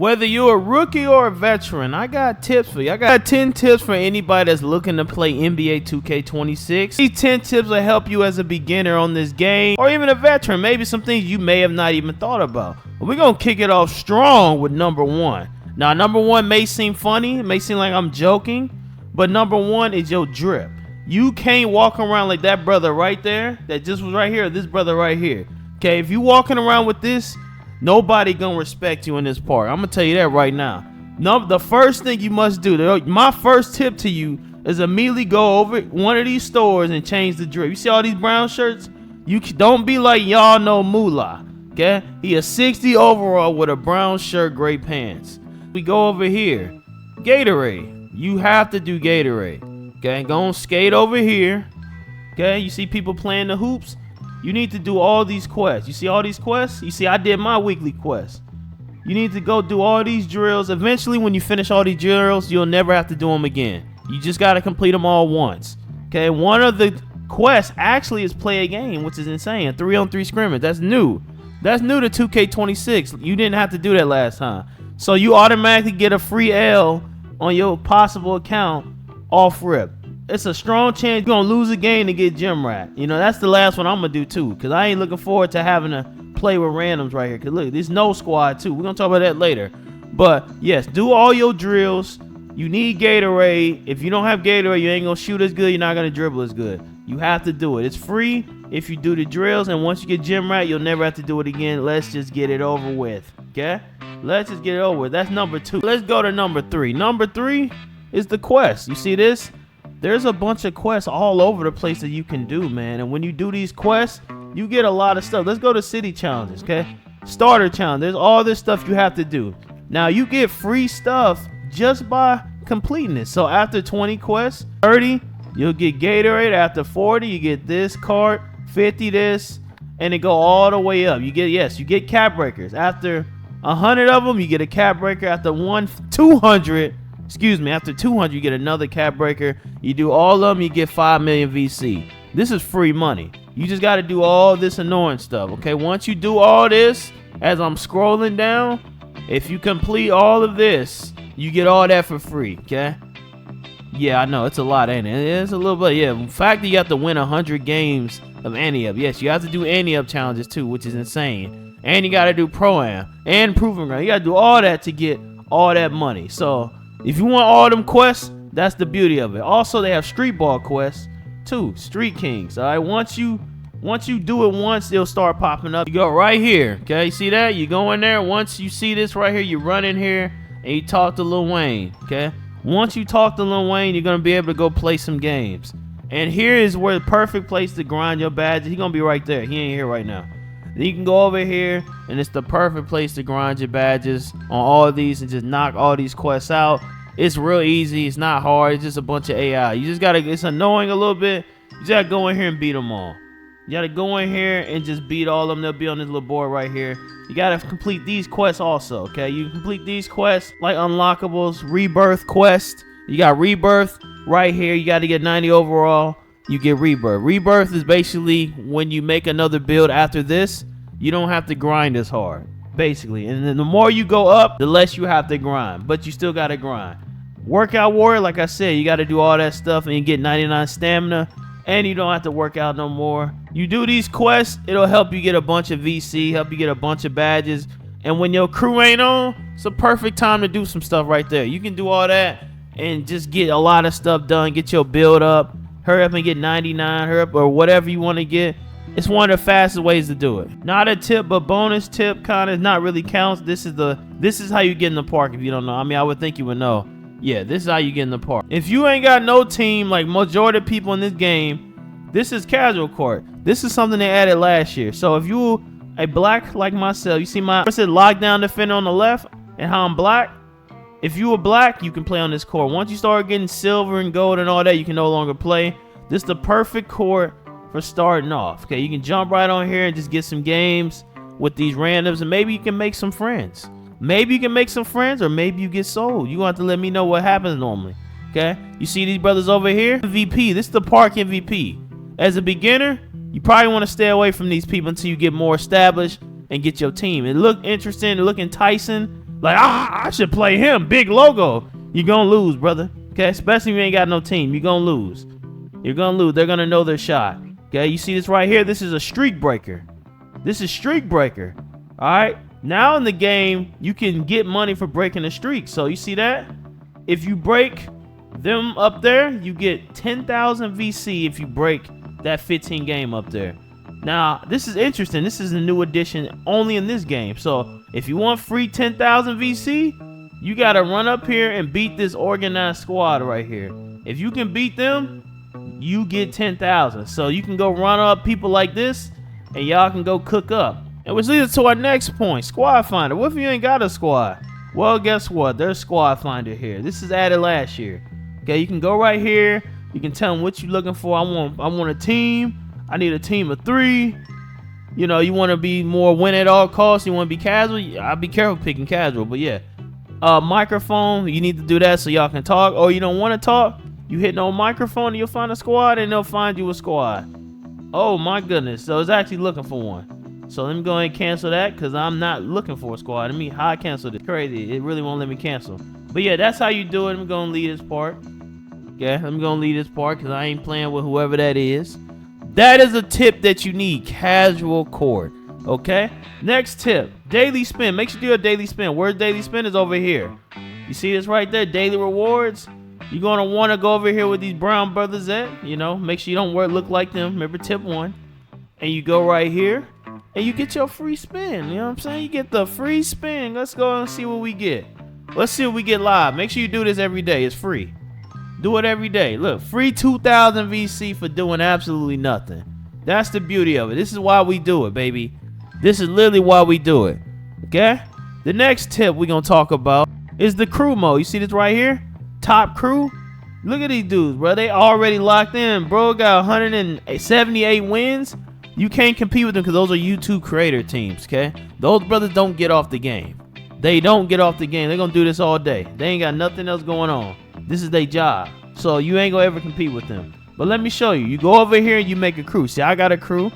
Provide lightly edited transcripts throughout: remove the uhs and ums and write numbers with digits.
Whether you're a rookie or a veteran, I got tips for you. I got 10 tips for anybody that's looking to play NBA 2K26. These 10 tips will help you as a beginner on this game, or even a veteran. Maybe some things you may have not even thought about. But we're going to kick it off strong with number one. Now, number one may seem funny. It may seem like I'm joking. But number one is your drip. You can't walk around like that brother right there that just was right here, or this brother right here. Okay, if you walking around with this, nobody gonna respect you in this park. I'm gonna tell you that right now. The first thing you must do, my first tip to you, is immediately go over one of these stores and change the drip. You see all these brown shirts? You don't be like y'all know Moolah. Okay, he a 60 overall with a brown shirt, gray pants. We go over here, Gatorade. You have to do Gatorade. Okay, go and skate over here. Okay, you see people playing the hoops. You need to do all these quests. You see all these quests? You see, I did my weekly quest. You need to go do all these drills. Eventually, when you finish all these drills, you'll never have to do them again. You just got to complete them all once. Okay, one of the quests actually is play a game, which is insane. A 3-on-3 scrimmage. That's new. That's new to 2K26. You didn't have to do that last time. So you automatically get a free L on your possible account off rip. It's a strong chance you're going to lose a game to get gym rat. You know, that's the last one I'm going to do too, because I ain't looking forward to having to play with randoms right here. Because look, there's no squad too. We're going to talk about that later. But yes, do all your drills. You need Gatorade. If you don't have Gatorade, you ain't going to shoot as good. You're not going to dribble as good. You have to do it. It's free if you do the drills. And once you get gym rat, you'll never have to do it again. Let's just get it over with. Okay? Let's just get it over with. That's number two. Let's go to number three. Number three is the quest. You see this? There's a bunch of quests all over the place that you can do, man. And when you do these quests, you get a lot of stuff. Let's go to city challenges, okay? Starter challenge. There's all this stuff you have to do. Now, you get free stuff just by completing it. So after 20 quests, 30, you'll get Gatorade. After 40, you get this cart, 50 this, and it go all the way up. You get cap breakers. After 100 of them, you get a cap breaker. After 200, you get another cap breaker. You do all of them, you get 5 million VC. This is free money. You just got to do all this annoying stuff, okay? Once you do all this, as I'm scrolling down, if you complete all of this, you get all that for free, okay? Yeah, I know, it's a lot, ain't it? It's a little bit, yeah. The fact that you have to win 100 games of Ante-Up. Yes, you have to do Ante-Up challenges too, which is insane. And you got to do Pro-Am and Proving Ground. You got to do all that to get all that money. So if you want all them quests, that's the beauty of it. Also, they have street ball quests too, Street Kings. All right, once you do it once, it'll start popping up. You go right here, okay? You see that? You go in there. Once you see this right here, you run in here and you talk to Lil Wayne, okay? Once you talk to Lil Wayne, you're gonna be able to go play some games. And here is where the perfect place to grind your badges. He's gonna be right there. He ain't here right now. Then you can go over here, and it's the perfect place to grind your badges on all of these and just knock all these quests out. It's real easy. It's not hard. It's just a bunch of AI. You just gotta, it's annoying a little bit. You just gotta go in here and beat them all. You gotta go in here and just beat all of them. They'll be on this little board right here. You gotta complete these quests also, okay? You complete these quests like unlockables, rebirth quest. You got rebirth right here. You gotta get 90 overall. You get rebirth. Rebirth is basically when you make another build after this, you don't have to grind as hard, basically. And then the more you go up, the less you have to grind, but you still gotta grind. Workout warrior, like I said, you gotta do all that stuff and you get 99 stamina, and you don't have to work out no more. You do these quests, it'll help you get a bunch of VC, help you get a bunch of badges, and when your crew ain't on, it's a perfect time to do some stuff right there. You can do all that and just get a lot of stuff done, get your build up, hurry up and get 99, hurry up, or whatever you want to get. It's one of the fastest ways to do it. Not a tip, but bonus tip, kind of not really counts. This is how you get in the park if you don't know. I mean, I would think you would know. Yeah, this is how you get in the park. If you ain't got no team, like majority of people in this game, this is casual court. This is something they added last year. So if you a black like myself, you see my, it said lockdown defender on the left and how I'm black. If you were black, you can play on this court. Once you start getting silver and gold and all that, you can no longer play. This is the perfect court for starting off. Okay, you can jump right on here and just get some games with these randoms, and maybe you can make some friends. Maybe you can make some friends, or maybe you get sold. You have to let me know what happens normally. Okay, you see these brothers over here? MVP. This is the park MVP. As a beginner, you probably want to stay away from these people until you get more established and get your team. It look interesting, it look enticing, Like, I should play him. Big logo. You're going to lose, brother. Okay, especially if you ain't got no team. You're going to lose. You're going to lose. They're going to know their shot. Okay, you see this right here? This is a streak breaker. This is streak breaker. All right. Now in the game, you can get money for breaking a streak. So you see that? If you break them up there, you get 10,000 VC if you break that 15 game up there. Now, this is interesting. This is a new addition only in this game. So if you want free 10,000 VC, you got to run up here and beat this organized squad right here. If you can beat them, you get 10,000. So you can go run up people like this and y'all can go cook up. And which leads us to our next point, squad finder. What if you ain't got a squad? Well, guess what? There's squad finder here. This is added last year. Okay, you can go right here. You can tell them what you're looking for. I want a team. I need a team of 3. You know, you want to be more win at all costs. You want to be casual. I'll be careful picking casual, but yeah. Microphone, you need to do that so y'all can talk. Or you don't want to talk, you hit no microphone and you'll find a squad and they'll find you a squad. Oh my goodness. So it's actually looking for one. So let me go ahead and cancel that because I'm not looking for a squad. I mean, how I canceled it. Crazy. It really won't let me cancel. But yeah, that's how you do it. I'm going to leave this part. Yeah, I'm going to leave this part because I ain't playing with whoever that is. That is a tip that you need. Casual court. Okay? Next tip. Daily spin. Make sure you do a daily spin. Where's daily spin is over here. You see this right there? Daily rewards. You're going to want to go over here with these brown brothers at. You know, make sure you don't look like them. Remember tip 1. And you go right here. And you get your free spin. You know what I'm saying? You get the free spin. Let's go and see what we get. Let's see what we get live. Make sure you do this every day. It's free. Do it every day. Look, free 2,000 VC for doing absolutely nothing. That's the beauty of it. This is why we do it, baby. This is literally why we do it. Okay? The next tip we're going to talk about is the crew mode. You see this right here? Top crew. Look at these dudes, bro. They already locked in. Bro got 178 wins. You can't compete with them because those are YouTube creator teams, okay? Those brothers don't get off the game. They don't get off the game. They're going to do this all day. They ain't got nothing else going on. This is their job. So you ain't going to ever compete with them. But let me show you. You go over here and you make a crew. See, I got a crew.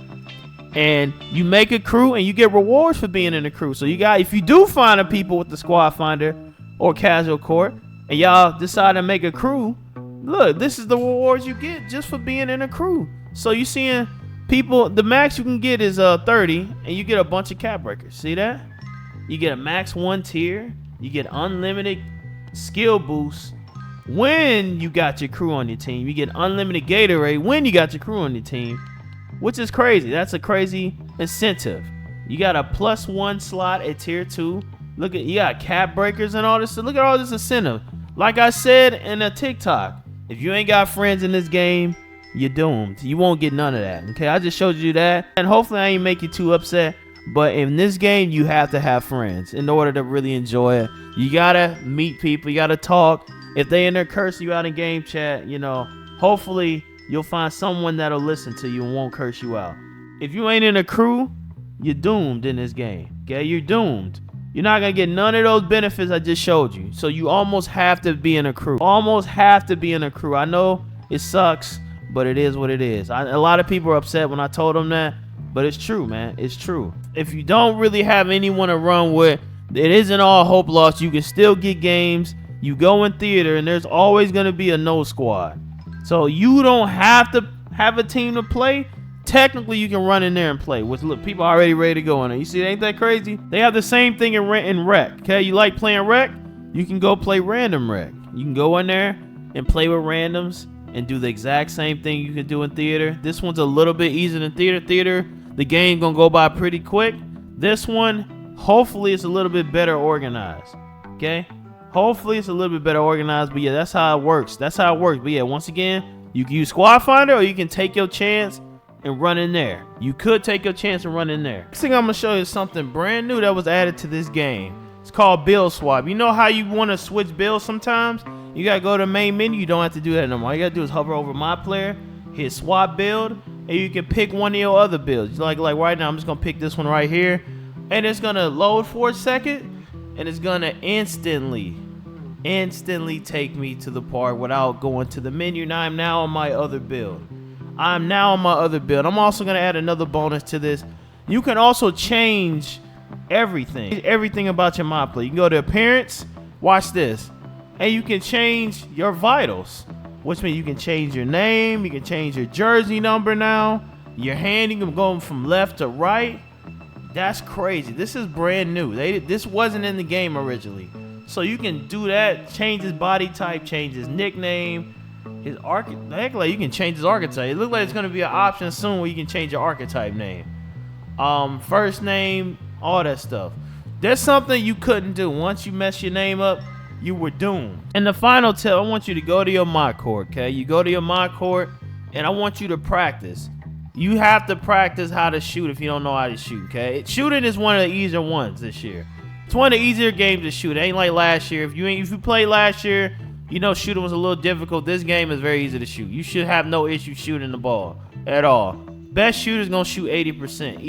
And you make a crew and you get rewards for being in a crew. So you got, if you do find a people with the squad finder or casual court and y'all decide to make a crew, look, this is the rewards you get just for being in a crew. So you seeing people, the max you can get is 30 and you get a bunch of cap breakers. See that? You get a max 1 tier. You get unlimited skill boosts when you got your crew on your team. You get unlimited Gatorade when you got your crew on your team, which is crazy. That's a crazy incentive. You got a +1 slot at tier 2. Look at, you got cap breakers and all this. So look at all this incentive. Like I said in a TikTok, if you ain't got friends in this game, you're doomed. You won't get none of that. Okay, I just showed you that, and hopefully I ain't make you too upset. But in this game, you have to have friends in order to really enjoy it. You gotta meet people. You gotta talk. If they in there cursing you out in game chat, you know, hopefully you'll find someone that'll listen to you and won't curse you out. If you ain't in a crew, you're doomed in this game. Okay, you're doomed. You're not gonna get none of those benefits I just showed you. So you almost have to be in a crew. Almost have to be in a crew. I know it sucks, but it is what it is. A lot of people are upset when I told them that, but it's true, man. It's true. If you don't really have anyone to run with, it isn't all hope lost. You can still get games. You go in theater, and there's always going to be a no squad. So you don't have to have a team to play. Technically, you can run in there and play. Which, look, people are already ready to go in there. You see, ain't that crazy? They have the same thing in rec. Okay, you like playing rec? You can go play random rec. You can go in there and play with randoms and do the exact same thing you can do in theater. This one's a little bit easier than theater. Theater, the game gonna go by pretty quick. This one, hopefully it's a little bit better organized. Okay? Hopefully it's a little bit better organized, but yeah, that's how it works. That's how it works. But yeah, once again, you can use Squad Finder or you can take your chance and run in there. You could take your chance and run in there. Next thing I'm gonna show you is something brand new that was added to this game. It's called build swap. You know how you want to switch builds sometimes? You gotta go to the main menu. You don't have to do that no more. All you gotta do is hover over my player, hit swap build, and you can pick one of your other builds. Like right now, I'm just gonna pick this one right here, and it's gonna load for a second, and it's gonna instantly take me to the part without going to the menu. Now I'm on my other build. I'm also gonna add another bonus to this. You can also change Everything about your mod play. You can go to appearance, watch this, and you can change your vitals, which means you can change your name, you can change your jersey number now, your hand, you can go from left to right. That's crazy. This is brand new. This wasn't in the game originally. So you can do that, change his body type, change his nickname, his heck, like you can change his archetype. It looks like it's gonna be an option soon where you can change your archetype name. First name, all that stuff. There's something you couldn't do. Once you mess your name up, you were doomed. And the final tip, I want you to go to your mod court, okay? You go to your mod court, and I want you to practice. You have to practice how to shoot if you don't know how to shoot, okay? Shooting is one of the easier ones this year. It's one of the easier games to shoot. It ain't like last year. If you played last year, you know shooting was a little difficult. This game is very easy to shoot. You should have no issue shooting the ball at all. Best shooter's gonna shoot 80%.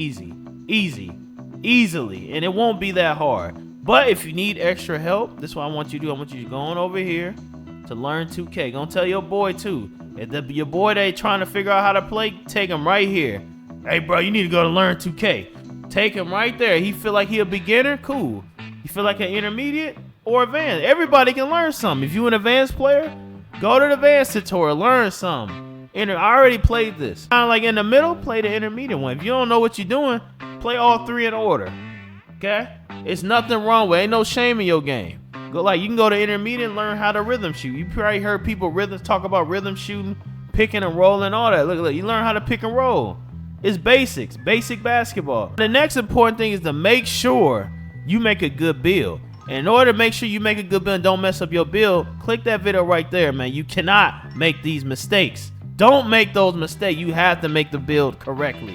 Easily. And it won't be that hard. But if you need extra help, this is what I want you to do. I want you to go on over here to learn 2K. Gonna tell your boy too. If your boy they trying to figure out how to play, take him right here. Hey bro, you need to go to learn 2K. Take him right there. He feel like he a beginner? Cool. You feel like an intermediate or advanced? Everybody can learn something. If you an advanced player, go to the advanced tutorial, learn something. I already played this. Kind of like in the middle, play the intermediate one. If you don't know what you're doing, play all three in order. Okay? It's nothing wrong with it. Ain't no shame in your game. You can go to intermediate and learn how to rhythm shoot. You probably heard people talk about rhythm shooting, picking and rolling, all that. Look, you learn how to pick and roll. It's basics, basic basketball. The next important thing is to make sure you make a good build. And in order to make sure you make a good build and don't mess up your build, click that video right there, man. You cannot make these mistakes. Don't make those mistakes. You have to make the build correctly.